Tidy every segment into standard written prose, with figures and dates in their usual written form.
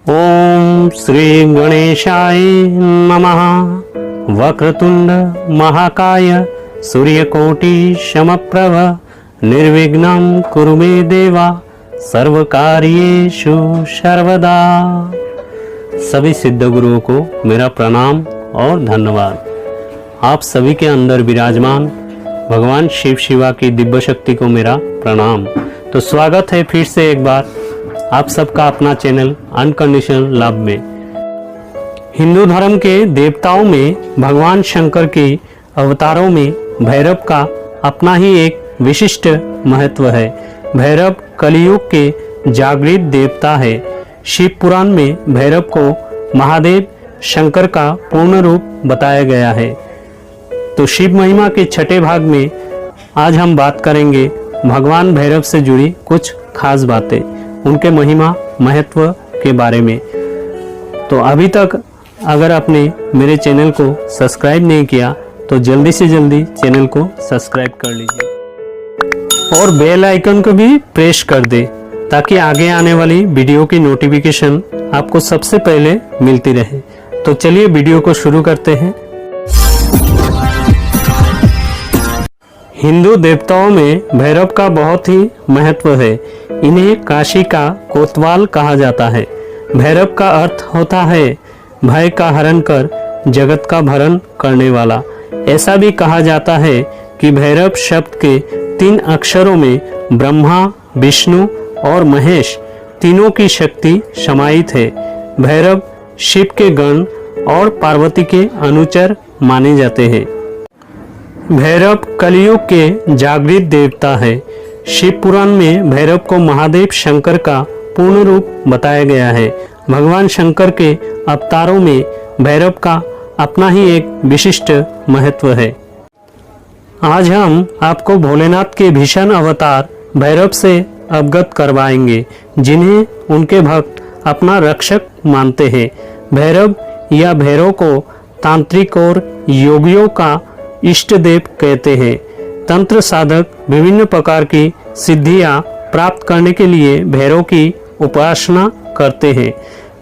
ओम श्री गणेशाय नमः। वक्रतुंड महाकाय सूर्यकोटि समप्रभ निर्विघ्नं कुरु मे देवा सर्वकार्येषु सर्वदा। सभी सिद्ध गुरुओं को मेरा प्रणाम और धन्यवाद। आप सभी के अंदर विराजमान भगवान शिव शिवा की दिव्य शक्ति को मेरा प्रणाम। तो स्वागत है फिर से एक बार आप सबका अपना चैनल अनकंडीशनल लव में। हिंदू धर्म के देवताओं में भगवान शंकर के अवतारों में भैरव का अपना ही एक विशिष्ट महत्व है। भैरव कलियुग के जागृत देवता है। शिव पुराण में भैरव को महादेव शंकर का पूर्ण रूप बताया गया है। तो शिव महिमा के छठे भाग में आज हम बात करेंगे भगवान भैरव से जुड़ी कुछ खास बातें, उनके महिमा महत्व के बारे में। तो अभी तक अगर आपने मेरे चैनल को सब्सक्राइब नहीं किया तो जल्दी से जल्दी चैनल को सब्सक्राइब कर लीजिए और बेल आइकन को भी प्रेस कर दे ताकि आगे आने वाली वीडियो की नोटिफिकेशन आपको सबसे पहले मिलती रहे। तो चलिए वीडियो को शुरू करते हैं। हिंदू देवताओं में भैरव का बहुत ही महत्व है। इन्हें काशी का कोतवाल कहा जाता है। भैरव का अर्थ होता है भय का हरण कर जगत का भरण करने वाला। ऐसा भी कहा जाता है कि भैरव शब्द के 3 अक्षरों में ब्रह्मा, विष्णु और महेश तीनों की शक्ति समाहित है। भैरव शिव के गण और पार्वती के अनुचर माने जाते हैं। भैरव कलियुग के जागृत देवता है। शिव पुराण में भैरव को महादेव शंकर का पूर्ण रूप बताया गया है। भगवान शंकर के अवतारों में भैरव का अपना ही एक विशिष्ट महत्व है। आज हम आपको भोलेनाथ के भीषण अवतार भैरव से अवगत करवाएंगे, जिन्हें उनके भक्त अपना रक्षक मानते हैं। भैरव या भैरव को तांत्रिक और योगियों का इष्ट देव कहते हैं। तंत्र साधक विभिन्न प्रकार की सिद्धियां प्राप्त करने के लिए भैरव की उपासना करते हैं।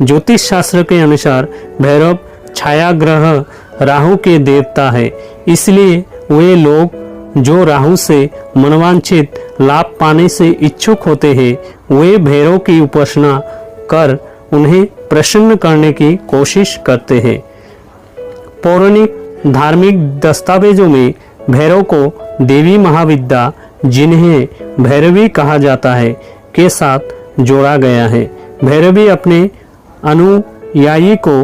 ज्योतिष शास्त्र के अनुसार भैरव छाया ग्रह राहु के देवता है। इसलिए वे लोग जो राहु से मनवांछित लाभ पाने से इच्छुक होते हैं, वे भैरव की उपासना कर उन्हें प्रसन्न करने की कोशिश करते हैं। पौराणिक धार्मिक दस्तावेजों में भैरव को देवी महाविद्या, जिन्हें भैरवी कहा जाता है, के साथ जोड़ा गया है। भैरवी अपने अनुयायी को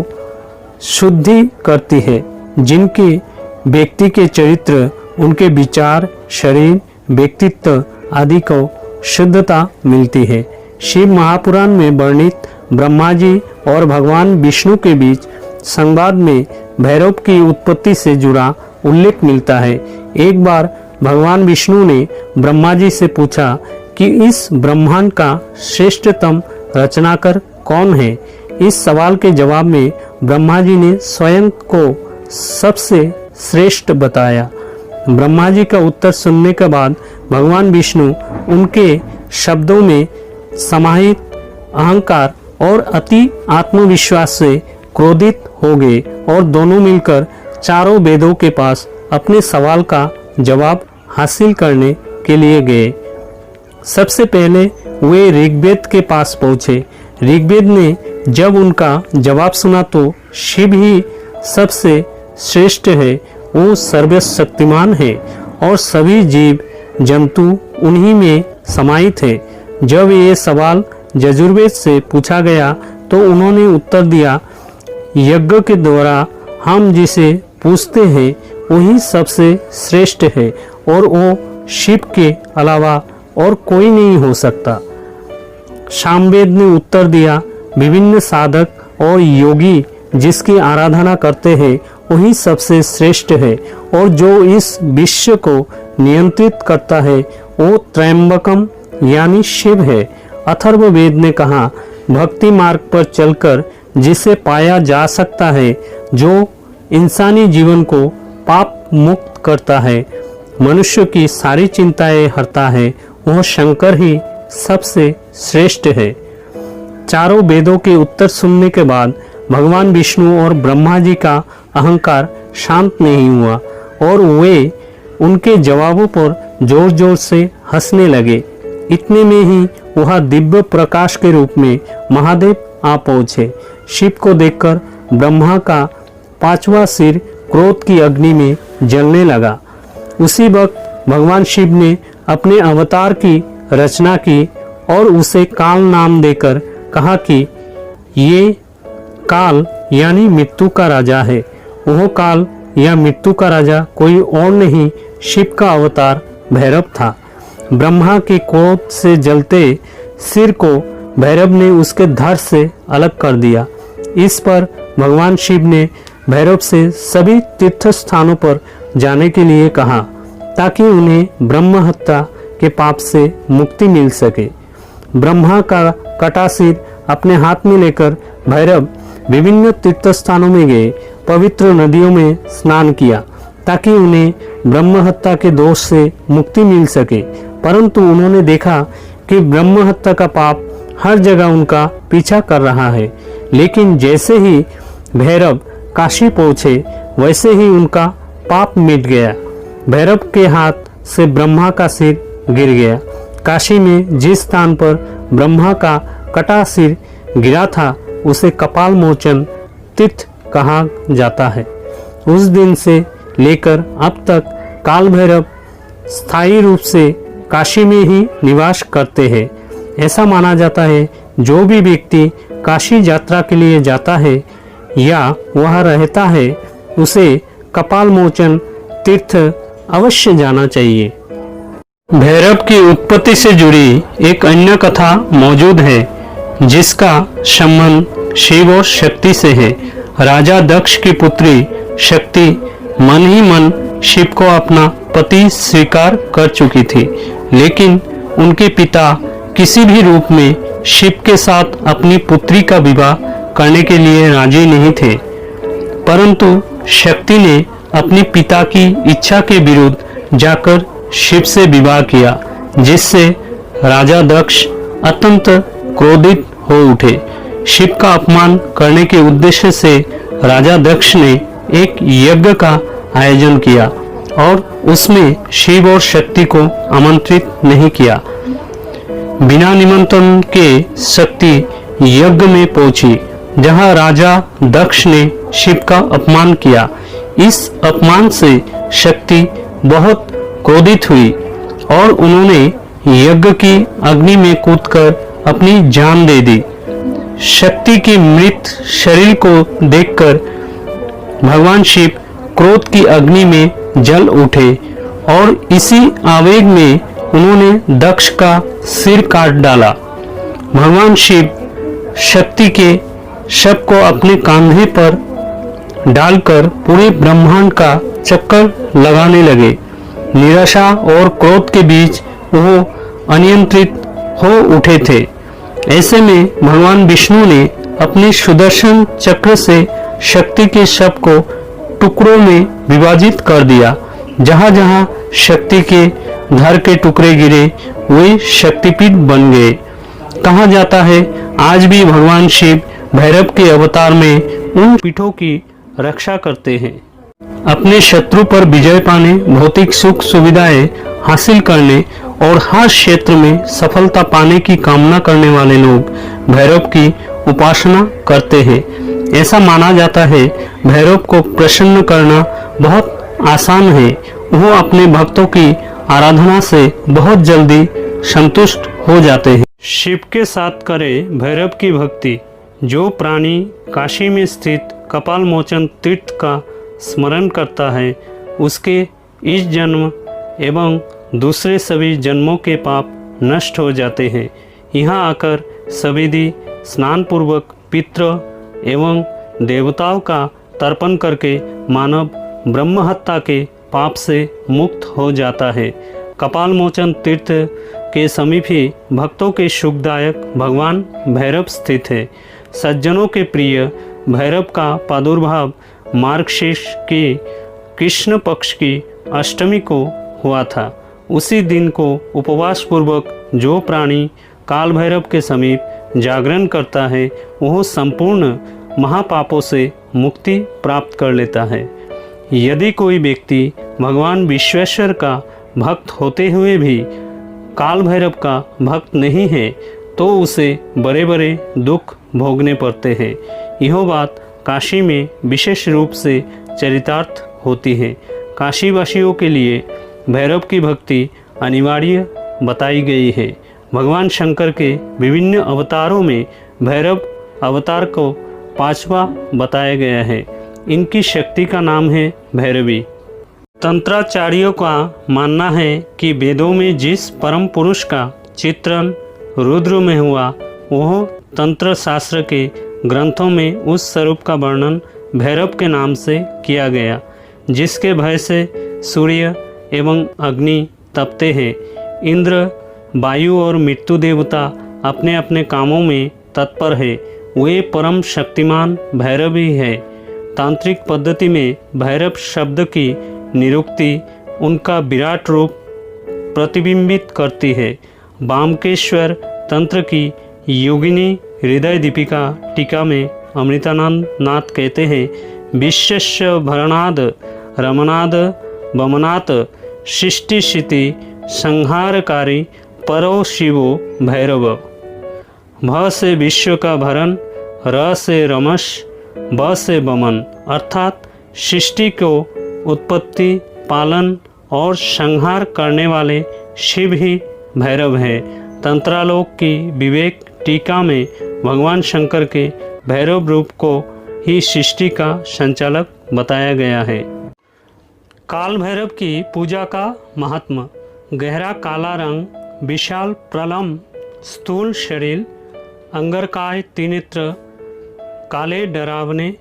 शुद्धि करती है, जिनके व्यक्ति के चरित्र, उनके विचार, शरीर, व्यक्तित्व आदि को शुद्धता मिलती है। शिव महापुराण में वर्णित ब्रह्मा जी और भगवान विष्णु के बीच संवाद में भैरव की उत्पत्ति से जुड़ा उल्लेख मिलता है। एक बार भगवान विष्णु ने ब्रह्मा जी से पूछा कि इस ब्रह्मांड का श्रेष्ठतम रचनाकार कौन है। इस सवाल के जवाब में ब्रह्मा जी ने स्वयं को सबसे श्रेष्ठ बताया। ब्रह्मा जी का उत्तर सुनने के बाद भगवान विष्णु उनके शब्दों में समाहित अहंकार और अति आत्मविश्वास से क्रोधित हो गए और दोनों मिलकर चारों वेदों के पास अपने सवाल का जवाब हासिल करने के लिए गए। सबसे पहले वे ऋग्वेद के पास पहुंचे। ऋग्वेद ने जब उनका जवाब सुना तो शिव ही सबसे श्रेष्ठ है, वो सर्वशक्तिमान है और सभी जीव जंतु उन्हीं में समाहित है। जब ये सवाल यजुर्वेद से पूछा गया तो उन्होंने उत्तर दिया, यज्ञ के द्वारा हम जिसे पूछते हैं वही सबसे श्रेष्ठ है और वो शिव के अलावा और कोई नहीं हो सकता। सामवेद ने उत्तर दिया, विभिन्न साधक और योगी जिसकी आराधना करते हैं वही सबसे श्रेष्ठ है और जो इस विश्व को नियंत्रित करता है वो त्रयंबकम यानी शिव है। अथर्ववेद ने कहा, भक्ति मार्ग पर चलकर जिसे पाया जा सकता है, जो इंसानी जीवन को पाप मुक्त करता है, मनुष्य की सारी चिंताएं हरता है, वह शंकर ही सबसे श्रेष्ठ है। चारों वेदों के उत्तर सुनने के बाद भगवान विष्णु और ब्रह्मा जी का अहंकार शांत नहीं हुआ और वे उनके जवाबों पर जोर जोर से हंसने लगे। इतने में ही वह दिव्य प्रकाश के रूप में महादेव आ पहुंचे। शिव को देखकर ब्रह्मा का 5वां सिर क्रोध की अग्नि में जलने लगा। उसी वक्त भगवान शिव ने अपने अवतार की रचना की और उसे काल नाम देकर कहा कि ये काल यानी मृत्यु का राजा है। वह काल या मृत्यु का राजा कोई और नहीं, शिव का अवतार भैरव था। ब्रह्मा के क्रोध से जलते सिर को भैरव ने उसके धड़ से अलग कर दिया। इस पर भगवान शिव ने भैरव से सभी तीर्थ स्थानों पर जाने के लिए कहा ताकि उन्हें ब्रह्म हत्या के पाप से मुक्ति मिल सके। ब्रह्मा का कटा सिर अपने हाथ में लेकर भैरव विभिन्न तीर्थ स्थानों में गए, पवित्र नदियों में स्नान किया ताकि उन्हें ब्रह्म हत्या के दोष से मुक्ति मिल सके। परंतु उन्होंने देखा कि ब्रह्म हत्या का पाप हर जगह उनका पीछा कर रहा है। लेकिन जैसे ही भैरव काशी पहुंचे वैसे ही उनका पाप मिट गया। भैरव के हाथ से ब्रह्मा का सिर गिर गया। काशी में जिस स्थान पर ब्रह्मा का कटा सिर गिरा था उसे कपाल मोचन तीर्थ कहा जाता है। उस दिन से लेकर अब तक काल भैरव स्थायी रूप से काशी में ही निवास करते हैं। ऐसा माना जाता है जो भी व्यक्ति काशी यात्रा के लिए जाता है या वहाँ रहता है उसे कपाल मोचन तीर्थ अवश्य जाना चाहिए। भैरव की उत्पत्ति से जुड़ी एक अन्य कथा मौजूद है जिसका संबंध शिव और शक्ति से है। राजा दक्ष की पुत्री शक्ति मन ही मन शिव को अपना पति स्वीकार कर चुकी थी, लेकिन उनके पिता किसी भी रूप में शिव के साथ अपनी पुत्री का विवाह करने के लिए राजी नहीं थे। परंतु शक्ति ने अपने पिता की इच्छा के विरुद्ध जाकर शिव से विवाह किया, जिससे राजा दक्ष अत्यंत क्रोधित हो उठे। शिव का अपमान करने के उद्देश्य से राजा दक्ष ने एक यज्ञ का आयोजन किया और उसमें शिव और शक्ति को आमंत्रित नहीं किया। बिना निमंत्रण के शक्ति यज्ञ में पहुंची, जहां राजा दक्ष ने शिव का अपमान किया। इस अपमान से शक्ति बहुत क्रोधित हुई और उन्होंने यज्ञ की अग्नि में कूदकर अपनी जान दे दी। शक्ति के मृत शरीर को देखकर भगवान शिव क्रोध की अग्नि में जल उठे और इसी आवेग में उन्होंने दक्ष का सिर काट डाला। भगवान शिव शक्ति के शव को अपने कंधे पर डालकर पूरे ब्रह्मांड का चक्कर लगाने लगे। निराशा और क्रोध के बीच वो अनियंत्रित हो उठे थे। ऐसे में भगवान विष्णु ने अपने सुदर्शन चक्र से शक्ति के शव को टुकड़ों में विभाजित कर दिया। जहां जहां शक्ति के धड़ के टुकड़े गिरे वे शक्तिपीठ बन गए। कहा जाता है आज भी भगवान शिव भैरव के अवतार में उन पीठों की रक्षा करते हैं। अपने शत्रु पर विजय पाने, भौतिक सुख सुविधाएं हासिल करने और हर क्षेत्र में सफलता पाने की कामना करने वाले लोग भैरव की उपासना करते हैं। ऐसा माना जाता है भैरव को प्रसन्न करना बहुत आसान है। वो अपने भक्तों की आराधना से बहुत जल्दी संतुष्ट हो जाते हैं। शिव के साथ करे भैरव की भक्ति। जो प्राणी काशी में स्थित कपाल मोचन तीर्थ का स्मरण करता है उसके इस जन्म एवं दूसरे सभी जन्मों के पाप नष्ट हो जाते हैं। यहाँ आकर सविधि स्नान पूर्वक पितृ एवं देवताओं का तर्पण करके मानव ब्रह्म हत्या के पाप से मुक्त हो जाता है। कपाल मोचन तीर्थ के समीप ही भक्तों के सुखदायक भगवान भैरव स्थित है। सज्जनों के प्रिय भैरव का प्रादुर्भाव मार्गशीर्ष की कृष्ण पक्ष की अष्टमी को हुआ था। उसी दिन को उपवास पूर्वक जो प्राणी काल भैरव के समीप जागरण करता है वह संपूर्ण महापापों से मुक्ति प्राप्त कर लेता है। यदि कोई व्यक्ति भगवान विश्वेश्वर का भक्त होते हुए भी काल भैरव का भक्त नहीं है तो उसे बड़े बड़े दुख भोगने पड़ते हैं। यह बात काशी में विशेष रूप से चरितार्थ होती है। काशीवासियों के लिए भैरव की भक्ति अनिवार्य बताई गई है। भगवान शंकर के विभिन्न अवतारों में भैरव अवतार को 5वां बताया गया है। इनकी शक्ति का नाम है भैरवी। तंत्राचार्यों का मानना है कि वेदों में जिस परम पुरुष का चित्रण रुद्र में हुआ वह तंत्र शास्त्र के ग्रंथों में उस स्वरूप का वर्णन भैरव के नाम से किया गया, जिसके भय से सूर्य एवं अग्नि तपते हैं। इंद्र, वायु और मृत्यु देवता अपने अपने कामों में तत्पर है। वे परम शक्तिमान भैरव ही है। तांत्रिक पद्धति में भैरव शब्द की निरुक्ति उनका विराट रूप प्रतिबिंबित करती है। वामकेश्वर तंत्र की योगिनी हृदय दीपिका टीका में अमृतानंद नाथ कहते हैं, विश्वस्य भरणाद रमनाद बमनात् सृष्टि संहारकारी परो शिवो भैरव। भ से विश्व का भरण, र से रमश, ब से बमन, अर्थात सृष्टि को उत्पत्ति, पालन और संहार करने वाले शिव ही भैरव है। तंत्रालोक की विवेक टीका में भगवान शंकर के भैरव रूप को ही सृष्टि का संचालक बताया गया है। काल भैरव की पूजा का महात्मा। गहरा काला रंग, विशाल प्रलम, स्थूल शरीर, अंगरकाय त्रिनेत्र, काले डरावने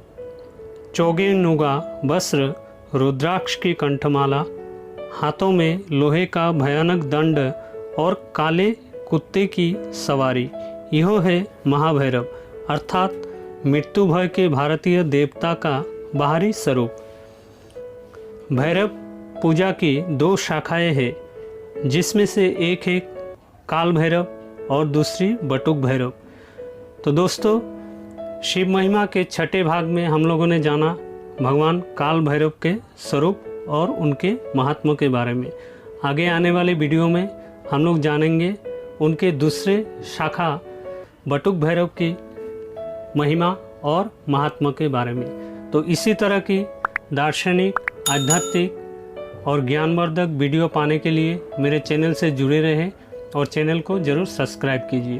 चौगे नुगा वस्त्र, रुद्राक्ष की कंठमाला, हाथों में लोहे का भयानक दंड और काले कुत्ते की सवारी। यह है महाभैरव अर्थात मृत्यु भय के भारतीय देवता का बाहरी स्वरूप। भैरव पूजा की 2 शाखाएं हैं, जिसमें से एक है काल भैरव और दूसरी बटुक भैरव। तो दोस्तों, शिव महिमा के 6ठे भाग में हम लोगों ने जाना भगवान काल भैरव के स्वरूप और उनके महात्मा के बारे में। आगे आने वाले वीडियो में हम लोग जानेंगे उनके दूसरे शाखा बटुक भैरव की महिमा और महात्मा के बारे में। तो इसी तरह की दार्शनिक, आध्यात्मिक और ज्ञानवर्धक वीडियो पाने के लिए मेरे चैनल से जुड़े रहें और चैनल को ज़रूर सब्सक्राइब कीजिए।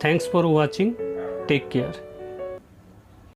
Thanks for watching. Take care.